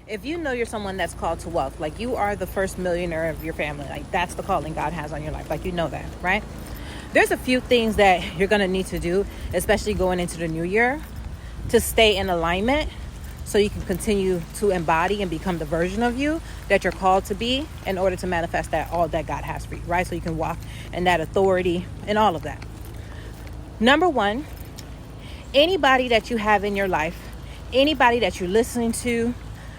if you know you're someone that's called to wealth, like you are the first millionaire of your family, like that's the calling God has on your life, like you know that, right? There's a few things that you're going to need to do, especially going into the new year, to stay in alignment so you can continue to embody and become the version of you that you're called to be in order to manifest that all that God has for you, right? So you can walk in that authority and all of that. Number one, anybody that you have in your life, anybody that you're listening to,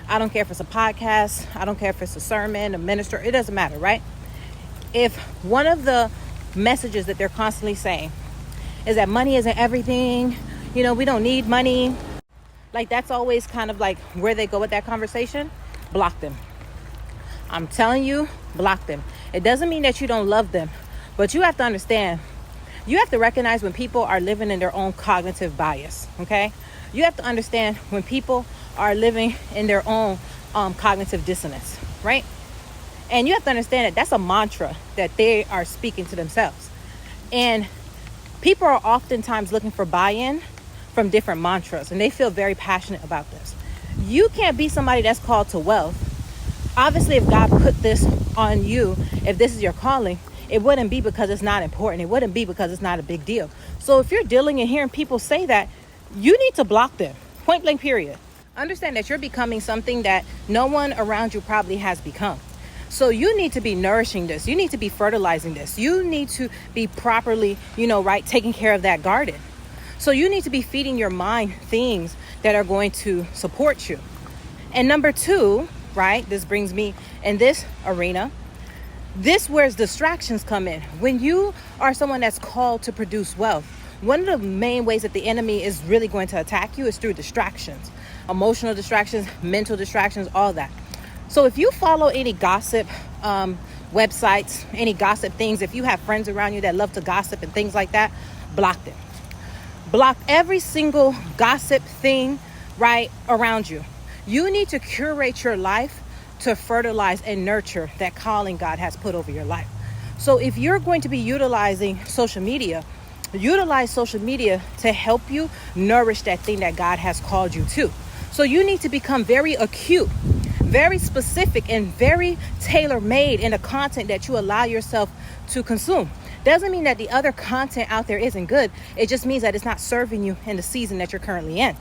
I don't care if it's a podcast, I don't care if it's a sermon, a minister, it doesn't matter, right? If one of the messages that they're constantly saying is that money isn't everything, we don't need money, like that's always kind of like where they go with that conversation, block them. I'm telling you, block them. It doesn't mean that you don't love them, but you have to understand, you have to recognize when people are living in their own cognitive bias, okay? You have to understand when people are living in their own cognitive dissonance, right? And you have to understand that that's a mantra that they are speaking to themselves. And people are oftentimes looking for buy-in from different mantras, and they feel very passionate about this. You can't be somebody that's called to wealth. Obviously, if God put this on you, if this is your calling, it wouldn't be because it's not important. It wouldn't be because it's not a big deal. So if you're dealing and hearing people say that, you need to block them, point blank period. Understand that you're becoming something that no one around you probably has become. So you need to be nourishing this. You need to be fertilizing this. You need to be properly, taking care of that garden. So you need to be feeding your mind things that are going to support you. And number two, right, this brings me in this arena, this where distractions come in. When you are someone that's called to produce wealth, one of the main ways that the enemy is really going to attack you is through distractions, emotional distractions, mental distractions, all that. So if you follow any gossip websites, any gossip things, if you have friends around you that love to gossip and things like that, block them. Block every single gossip thing right around you. You need to curate your life to fertilize and nurture that calling God has put over your life. So if you're going to be utilizing social media, utilize social media to help you nourish that thing that God has called you to. So you need to become very acute, very specific, and very tailor-made in the content that you allow yourself to consume. Doesn't mean that the other content out there isn't good. It just means that it's not serving you in the season that you're currently in.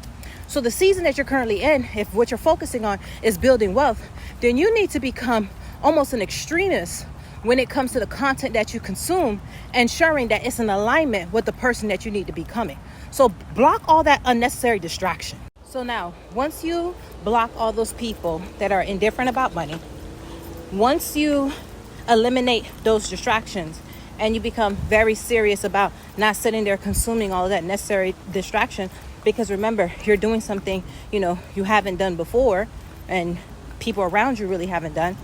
So the season that you're currently in, if what you're focusing on is building wealth, then you need to become almost an extremist when it comes to the content that you consume, ensuring that it's in alignment with the person that you need to be becoming. So block all that unnecessary distraction. So now, once you block all those people that are indifferent about money, once you eliminate those distractions and you become very serious about not sitting there consuming all of that necessary distraction, because remember, you're doing something, you haven't done before and people around you really haven't done.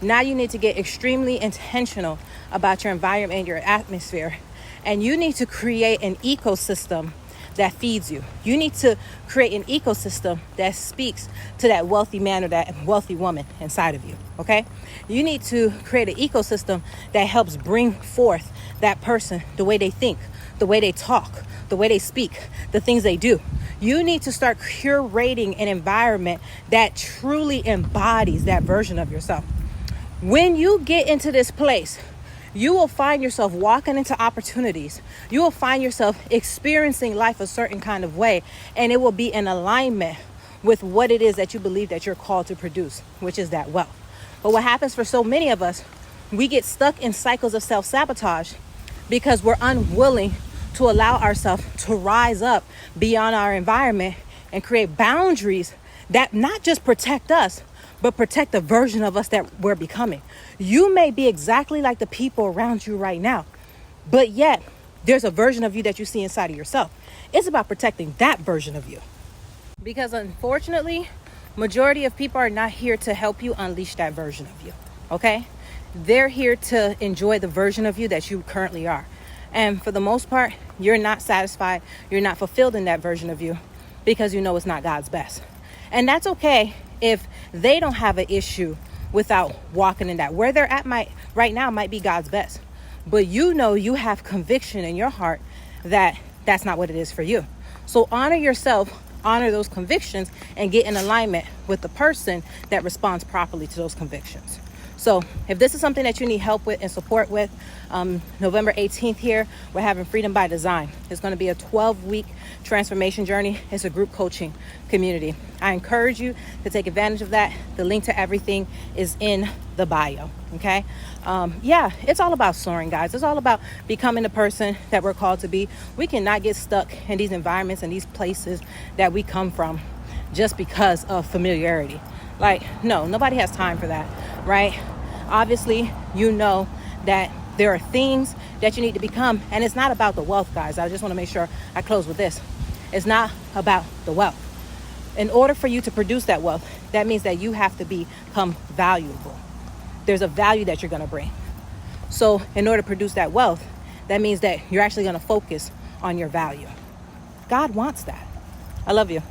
Now you need to get extremely intentional about your environment and your atmosphere. And you need to create an ecosystem that feeds you. You need to create an ecosystem that speaks to that wealthy man or that wealthy woman inside of you, okay? You need to create an ecosystem that helps bring forth that person, the way they think, the way they talk, the way they speak, the things they do. You need to start curating an environment that truly embodies that version of yourself. When you get into this place, you will find yourself walking into opportunities. You will find yourself experiencing life a certain kind of way, and it will be in alignment with what it is that you believe that you're called to produce, which is that wealth. But what happens for so many of us, we get stuck in cycles of self-sabotage because we're unwilling to allow ourselves to rise up beyond our environment and create boundaries that not just protect us, but protect the version of us that we're becoming. You may be exactly like the people around you right now, but yet there's a version of you that you see inside of yourself. It's about protecting that version of you. Because unfortunately, majority of people are not here to help you unleash that version of you, okay? They're here to enjoy the version of you that you currently are. And for the most part, you're not satisfied, you're not fulfilled in that version of you because you know it's not God's best. And that's okay if they don't have an issue without walking in that. Where they're at right now might be God's best. But you know you have conviction in your heart that that's not what it is for you. So honor yourself, honor those convictions and get in alignment with the person that responds properly to those convictions. So if this is something that you need help with and support with, November 18th here, we're having Freedom by Design. It's going to be a 12-week transformation journey. It's a group coaching community. I encourage you to take advantage of that. The link to everything is in the bio. Okay. It's all about soaring, guys. It's all about becoming the person that we're called to be. We cannot get stuck in these environments and these places that we come from just because of familiarity. Like, no, nobody has time for that, right? Obviously, you know that there are things that you need to become, and it's not about the wealth, guys. I just want to make sure I close with this. It's not about the wealth. In order for you to produce that wealth, that means that you have to become valuable. There's a value that you're going to bring. So in order to produce that wealth, that means that you're actually going to focus on your value. God wants that. I love you.